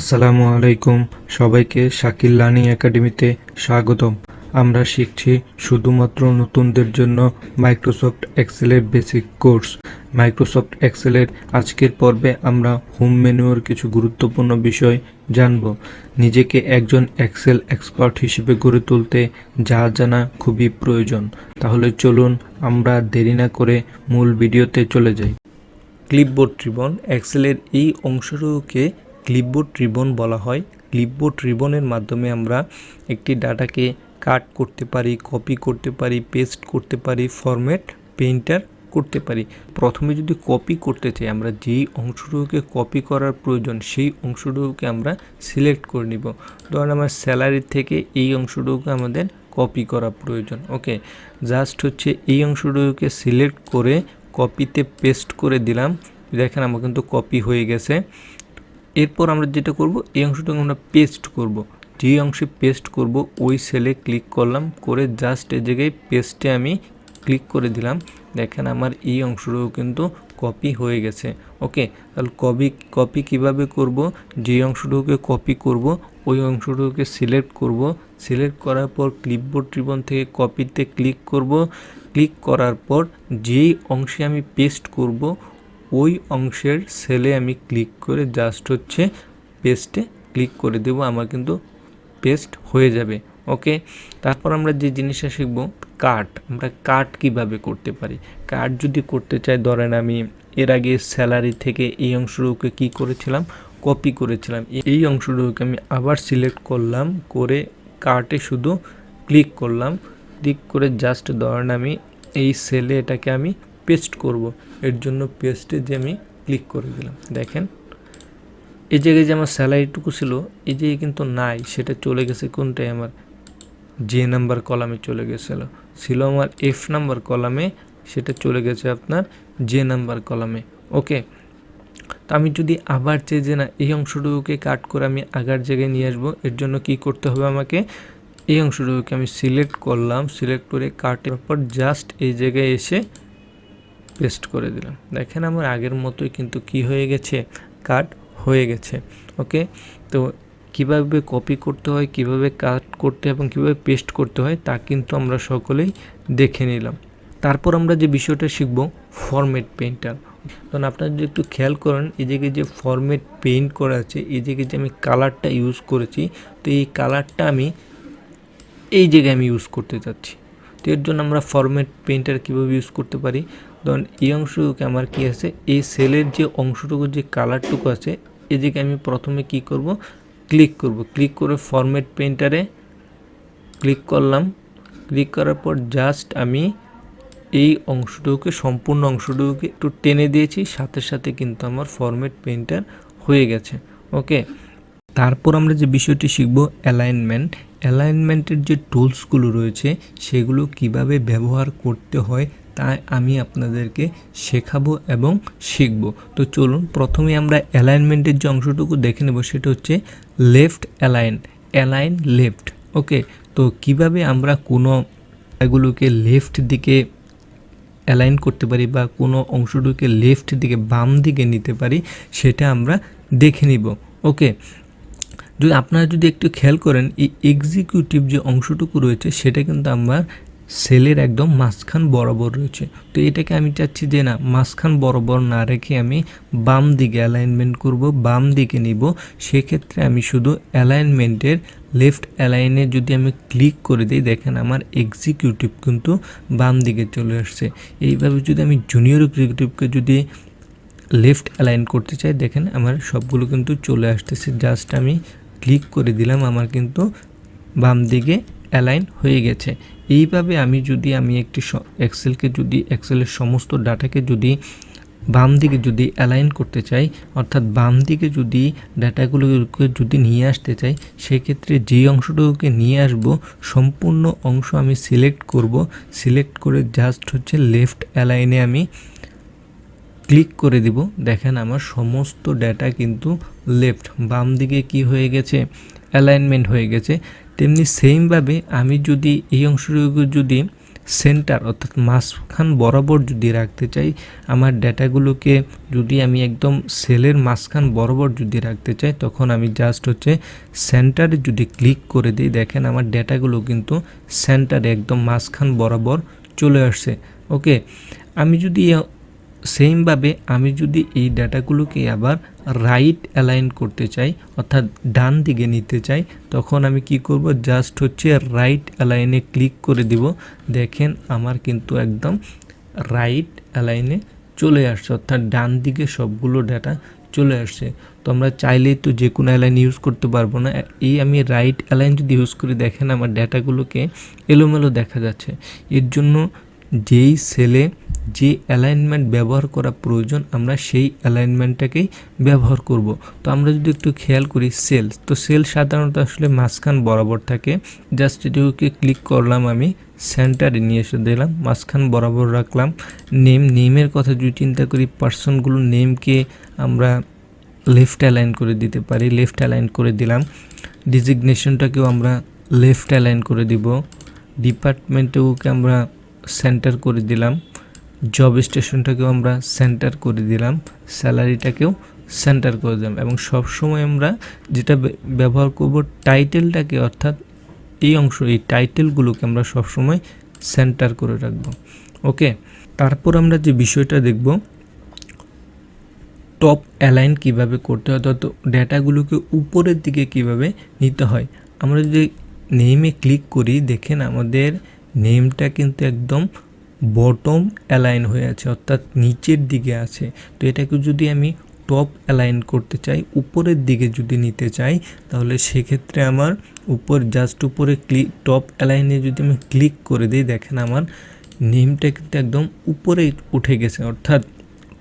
আসসালামু আলাইকুম সবাইকে শাকিল লার্নিং একাডেমিতে স্বাগতম। আমরা শিখছি শুধুমাত্র নতুনদের জন্য মাইক্রোসফট এক্সেলের বেসিক কোর্স। মাইক্রোসফট এক্সেলের আজকের পর্বে আমরা হোম মেনুর কিছু গুরুত্বপূর্ণ বিষয় জানব। নিজেকে একজন এক্সেল এক্সপার্ট হিসেবে গড়ে তুলতে যা জানা খুবই প্রয়োজন। তাহলে চলুন আমরা দেরি না করে মূল ভিডিওতে চলে যাই। ক্লিপবোর্ড রিবন, এক্সেলের এই অংশটুকুকে ক্লিপবোর্ড রিবন বলা হয়। ক্লিপবোর্ড রিবনের মাধ্যমে আমরা একটি ডাটাকে কাট করতে পারি, কপি করতে পারি, পেস্ট করতে পারি, ফরম্যাট পেইন্টার করতে পারি। প্রথমে যদি কপি করতে চাই, আমরা যেই অংশটুকুকে কপি করার প্রয়োজন সেই অংশটুকুকে আমরা সিলেক্ট করে নিব। ধরুন আমার স্যালারি থেকে এই অংশটুকুকে আমাদের কপি করা প্রয়োজন। ওকে, জাস্ট হচ্ছে এই অংশটুকুকে সিলেক্ট করে কপিতে পেস্ট করে দিলাম। দেখেন আমার কিন্তু কপি হয়ে গেছে। এরপর আমরা যেটা করব, এই অংশটাকে আমরা পেস্ট করব। যে অংশে পেস্ট করব ওই সেলে ক্লিক করলাম, করে জাস্ট এই জায়গায় পেস্টে আমি ক্লিক করে দিলাম। দেখেন আমার এই অংশটাও কিন্তু কপি হয়ে গেছে। ওকে, তাহলে কপি কিভাবে করব? যে অংশটুকুকে কপি করব ওই অংশটুকুকে সিলেক্ট করব। সিলেক্ট করার পর ক্লিপবোর্ড রিবন থেকে কপিতে ক্লিক করব। ক্লিক করার পর যেই অংশে আমি পেস্ট করব ওই অংশের সেলে আমি ক্লিক করে জাস্ট হচ্ছে পেস্টে ক্লিক করে দেব। আমার কিন্তু পেস্ট হয়ে যাবে। ওকে, তারপর আমরা যে জিনিসটা শিখব, কাট। আমরা কাট কিভাবে করতে পারি। কাট যদি করতে চাই, ধরেন আমি এর আগে স্যালারি থেকে এই অংশটুকুকে কী করেছিলাম, কপি করেছিলাম। এই অংশটুকুকে আমি আবার সিলেক্ট করলাম, করে কার্টে শুধু ক্লিক করলাম। ক্লিক করে জাস্ট ধরেন আমি এই সেলে এটাকে আমি পেস্ট করব। এর জন্য পেস্টে যে আমি ক্লিক করে দিলাম। দেখেন এই জায়গায় যে আমার স্যালারিটুকু ছিল এই জায়গায় কিন্তু নাই, সেটা চলে গেছে কোনটায়, আমার যে নাম্বার কলামে চলে গেছিলো। ছিল আমার এফ নাম্বার কলামে, সেটা চলে গেছে আপনার যে নাম্বার কলামে। ওকে, তো আমি যদি আবার চাই যে না এই অংশটুকুকে কাট করে আমি আগের জায়গায় নিয়ে আসবো, এর জন্য কি করতে হবে, আমাকে এই অংশটুকুকে আমি সিলেক্ট করলাম। সিলেক্ট করে কাটের পর জাস্ট এই জায়গায় এসে পেস্ট করে দিলাম। দেখেন আমার আগের মতোই কিন্তু কি হয়ে গেছে, কাট হয়ে গেছে। ওকে, তো কিভাবে কপি করতে হয়, কিভাবে কাট করতে হয় এবং কীভাবে পেস্ট করতে হয় তা কিন্তু আমরা সকলেই দেখে নিলাম। তারপর আমরা যে বিষয়টা শিখব, ফরম্যাট পেইন্টার। তখন আপনারা যদি একটু খেয়াল করেন, এই জায়গায় যে ফরম্যাট পেইন্ট করা আছে, এই জায়গায় যে আমি কালারটা ইউজ করেছি, তো এই কালারটা আমি এই জায়গায় আমি ইউজ করতে চাচ্ছি। তো এর জন্য আমরা ফরম্যাট পেইন্টার কীভাবে ইউজ করতে পারি, ধরুন এই অংশটুকুকে আমার কি আছে, এই সেলের যে অংশটুকু যে কালারটুকু আছে এই জায়গায় আমি প্রথমে কি করব, ক্লিক করব। ক্লিক করে ফরম্যাট পেইন্টারে ক্লিক করলাম। ক্লিক করার পর জাস্ট আমি এই অংশটুকুকে, সম্পূর্ণ অংশটুকুকে একটু টেনে দিয়েছি, সাথে সাথে কিন্তু আমার ফরম্যাট পেইন্টার হয়ে গেছে। ওকে, তারপর আমরা যে বিষয়টি শিখব, অ্যালাইনমেন্ট। অ্যালাইনমেন্টের যে টুলসগুলো রয়েছে সেগুলো কিভাবে ব্যবহার করতে হয় তাই আমি আপনাদেরকে শেখাবো এবং শিখব। তো চলুন প্রথমে আমরা অ্যালাইনমেন্টের যে অংশটুকু দেখে নেব, সেটা হচ্ছে লেফট অ্যালাইন লেফট। ওকে, তো কিভাবে আমরা কোনো এগুলোকে লেফট দিকে অ্যালাইন করতে পারি বা কোনো অংশটুকুকে লেফট দিকে বাম দিকে নিতে পারি সেটা আমরা দেখে নিব। ওকে, যদি আপনারা যদি একটু খেয়াল করেন, এই এক্সিকিউটিভ যে অংশটুকু রয়েছে সেটা কিন্তু আমার সেলের একদম মাঝখান বরাবর রয়েছে। তো এটাকে আমি চাচ্ছি যে না, মাঝখান বরাবর না রেখে আমি বাম দিকে অ্যালাইনমেন্ট করব, বাম দিকে নিব। সেক্ষেত্রে আমি শুধু অ্যালাইনমেন্টের লেফট অ্যালাইনে যদি আমি ক্লিক করে দিই, দেখেন আমার এক্সিকিউটিভ কিন্তু বাম দিকে চলে আসছে। এইভাবে যদি আমি জুনিয়র এক্সিকিউটিভকে যদি লেফট অ্যালাইন করতে চাই, দেখেন আমার সবগুলো কিন্তু চলে আসতেছে। জাস্ট আমি ক্লিক করে দিলাম, আমার কিন্তু বাম দিকে অ্যালাইন হয়ে গেছে। এইভাবে আমি একটি এক্সেলের সমস্ত ডাটাকে যদি বাম দিকে যদি অ্যালাইন করতে চাই, অর্থাৎ বাম দিকে যদি ডাটাগুলোকে যদি নিয়ে আসতে চাই, সেক্ষেত্রে যে অংশটুকুকে নিয়ে আসব সম্পূর্ণ অংশ আমি সিলেক্ট করব। সিলেক্ট করে জাস্ট হচ্ছে লেফট অ্যালাইনে আমি ক্লিক করে দিব। দেখেন আমার সমস্ত ডেটা কিন্তু লেফট, বাম দিকে কি হয়ে গেছে, অ্যালাইনমেন্ট হয়ে গেছে। তেমনি সেমভাবে আমি যদি এই অংশটুকু যদি সেন্টার অর্থাৎ মাঝখান বরাবর যদি রাখতে চাই, আমার ডেটাগুলোকে যদি আমি একদম সেলের মাঝখান বরাবর যদি রাখতে চাই, তখন আমি জাস্ট হচ্ছে সেন্টারে যদি ক্লিক করে দিই, দেখেন আমার ডেটাগুলো কিন্তু সেন্টারে একদম মাঝখান বরাবর চলে আসছে। ওকে, আমি যদি সেমভাবে আমি যদি এই ডাটাগুলোকে আবার রাইট অ্যালাইন করতে চাই, অর্থাৎ ডান দিকে নিতে চাই, তখন আমি কি করব, জাস্ট হচ্ছে রাইট অ্যালাইনে ক্লিক করে দিব। দেখেন আমার কিন্তু একদম রাইট অ্যালাইনে চলে আসছে, অর্থাৎ ডান দিকে সবগুলো ডাটা চলে আসছে। তো আমরা চাইলেই তো যে কোনো অ্যালাইন ইউজ করতে পারবো না। এই আমি রাইট অ্যালাইন যদি ইউজ করি, দেখেন আমার ডাটাগুলোকে এলোমেলো দেখা যাচ্ছে। এর জন্য যেই সেলে যে অ্যালাইনমেন্ট ব্যবহার করা প্রয়োজন, আমরা সেই অ্যালাইনমেন্টটাকেই ব্যবহার করব। তো আমরা যদি একটু খেয়াল করি সেল, তো সেল সাধারণত আসলে মাঝখান বরাবর থাকে। জাস্ট এটাকে ক্লিক করলাম, আমি সেন্টারে নিয়ে এসে দিলাম, মাঝখান বরাবর রাখলাম। নেমের কথা যদি চিন্তা করি, পার্সনগুলো নেমকে আমরা লেফট অ্যালাইন করে দিতে পারি, লেফট অ্যালাইন করে দিলাম। ডিজিগনেশনটাকেও আমরা লেফট অ্যালাইন করে দিব। ডিপার্টমেন্টেওকে আমরা সেন্টার করে দিলাম। জব স্টেশনটাকেও আমরা সেন্টার করে দিলাম। স্যালারিটাকেও সেন্টার করে দিলাম। এবং সবসময় আমরা যেটা ব্যবহার করব, টাইটেলটাকে, অর্থাৎ এই অংশ, এই টাইটেলগুলোকে আমরা সবসময় সেন্টার করে রাখব। ওকে, তারপর আমরা যে বিষয়টা দেখব, টপ অ্যালাইন কিভাবে করতে হয়, অর্থাৎ ডেটাগুলোকে উপরের দিকে কিভাবে নিতে হয়। আমরা যদি নেমে ক্লিক করি, দেখেন আমাদের নেমটা কিন্তু একদম বটম অ্যালাইন হয়ে আছে, অর্থাৎ নিচের দিকে আছে। তো এটাকে যদি আমি টপ অ্যালাইন করতে চাই, উপরের দিকে যদি নিতে চাই, তাহলে সেক্ষেত্রে আমার জাস্ট উপরে টপ অ্যালাইনে যদি আমি ক্লিক করে দিই, দেখেন আমার নেমটা কিন্তু একদম উপরে উঠে গেছে, অর্থাৎ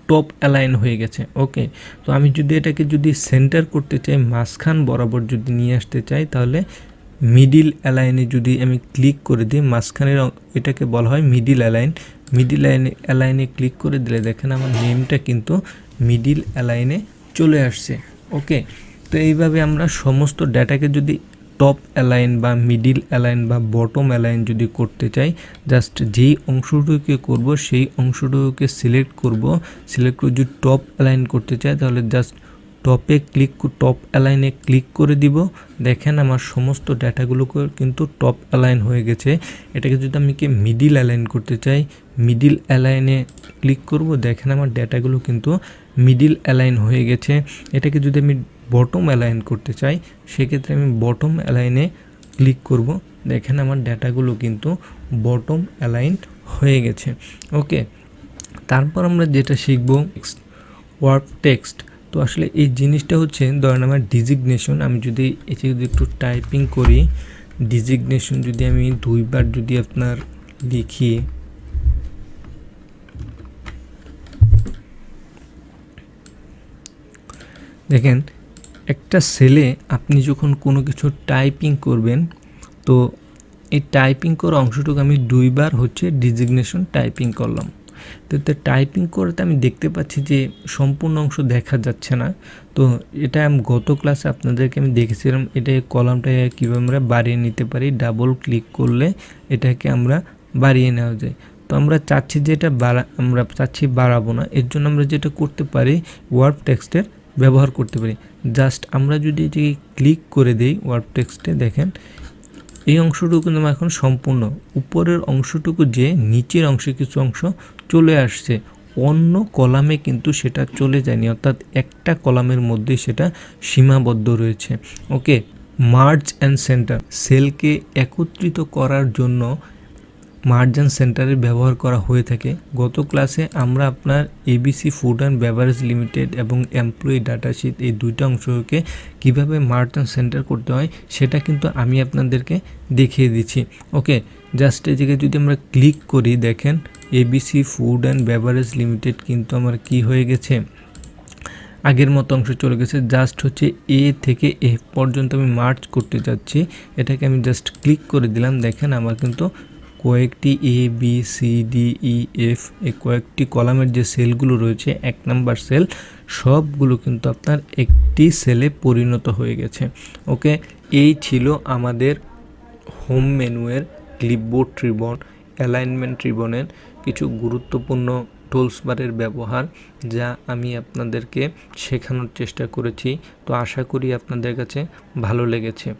টপ অ্যালাইন হয়ে গেছে। ওকে, তো আমি যদি এটাকে সেন্টার করতে চাই, মাঝখান বরাবর যদি নিয়ে আসতে চাই, তাহলে মিডিল অ্যালাইনে যদি আমি ক্লিক করে দিই, মাঝখানের এটাকে বলা হয় মিডিল অ্যালাইন। মিডিল অ্যালাইনে ক্লিক করে দিলে দেখেন আমার নেমটা কিন্তু মিডিল অ্যালাইনে চলে আসছে। ওকে, তো এইভাবে আমরা সমস্ত ডাটাকে যদি টপ অ্যালাইন বা মিডিল অ্যালাইন বা বটম অ্যালাইন যদি করতে চাই, জাস্ট যেই অংশটুকুকে করব সেই অংশটুকুকে সিলেক্ট করে যদি টপ অ্যালাইন করতে চাই, তাহলে জাস্ট টপ অ্যালাইনে ক্লিক করে দিব। দেখেন আমার সমস্ত ডাটাগুলো কিন্তু টপ অ্যালাইন হয়ে গেছে। এটাকে যদি আমি মিডিল অ্যালাইন করতে চাই, মিডিল অ্যালাইনে ক্লিক করব, দেখেন আমার ডাটাগুলো কিন্তু মিডিল অ্যালাইন হয়ে গেছে। এটাকে যদি আমি বটম অ্যালাইন করতে চাই, সেক্ষেত্রে আমি বটম অ্যালাইনে ক্লিক করব, দেখেন আমার ডাটাগুলো কিন্তু বটম অ্যালাইন হয়ে গেছে। ওকে, তারপর আমরা যেটা শিখব, ওয়ার্ক টেক্সট। তো আসলে এই জিনিসটা হচ্ছে, ধরেন আমার ডিজিগনেশন, আমি যদি এটি যদি একটু টাইপিং করি, ডিজিগনেশন যদি আমি দুইবার যদি আপনার লিখি, দেখেন একটা সেলে আপনি যখন কোনো কিছু টাইপিং করবেন, তো এই টাইপিং করা অংশটুকু আমি দুইবার হচ্ছে ডিজিগনেশন টাইপিং করলাম। তো টাইপিং করতে আমি দেখতে পাচ্ছি যে সম্পূর্ণ অংশ দেখা যাচ্ছে না। তো এটা আমি গত ক্লাসে আপনাদেরকে আমি দেখেছিলাম, এটা কলামটা কীভাবে আমরা বাড়িয়ে নিতে পারি। ডাবল ক্লিক করলে এটাকে আমরা বাড়িয়ে নেওয়া যায়। তো আমরা চাচ্ছি যে এটা আমরা চাচ্ছি বাড়াবো না। এর জন্য আমরা যেটা করতে পারি, ওয়ার্ক টেক্সটের ব্যবহার করতে পারি। জাস্ট আমরা যদি এটি ক্লিক করে দিই ওয়ার্ক টেক্সটে, দেখেন এই অংশটুকু কিন্তু এখন সম্পূর্ণ, উপরের অংশটুকু যে নিচের অংশে কিছু অংশ চলে আসছে, অন্য কলামে কিন্তু সেটা চলে যায়নি, অর্থাৎ একটা কলামের মধ্যে সেটা সীমাবদ্ধ রয়েছে। ওকে, মার্জ অ্যান্ড সেন্টার, সেলকে একত্রিত করার জন্য মার্জ অ্যান্ড সেন্টারের ব্যবহার করা হয়ে থাকে। গত ক্লাসে আমরা আপনার ABC food and beverage limited এবং এমপ্লয়ি ডাটাশিট, এই দুইটা অংশকে কিভাবে মার্জ অ্যান্ড সেন্টার করতে হয় সেটা কিন্তু আমি আপনাদেরকে দেখিয়ে দিচ্ছি। ওকে, জাস্ট এই জায়গায় যদি আমরা ক্লিক করি, দেখেন ABC food and beverage limited কিন্তু আমার কি হয়ে গেছে, আগের মতো অংশ চলে গেছে। জাস্ট হচ্ছে এ থেকে এফ পর্যন্ত আমি মার্জ করতে যাচ্ছি, এটাকে আমি জাস্ট ক্লিক করে দিলাম। দেখেন আমার কিন্তু কয়েকটি A B C D E F, এই কয়েকটি কলামের যে সেলগুলো রয়েছে, 1 নাম্বার সেল, সবগুলো কিন্তু আপনার একটি সেলে পরিণত হয়ে গেছে। ওকে, এই ছিল আমাদের হোম মেনুয়ের ক্লিপবোর্ড রিবন। অ্যালাইনমেন্ট রিবনের কিছু গুরুত্বপূর্ণ টুলস বারের ব্যবহার, যা আমি আপনাদেরকে শেখানোর চেষ্টা করেছি। তো আশা করি আপনাদের কাছে ভালো লেগেছে।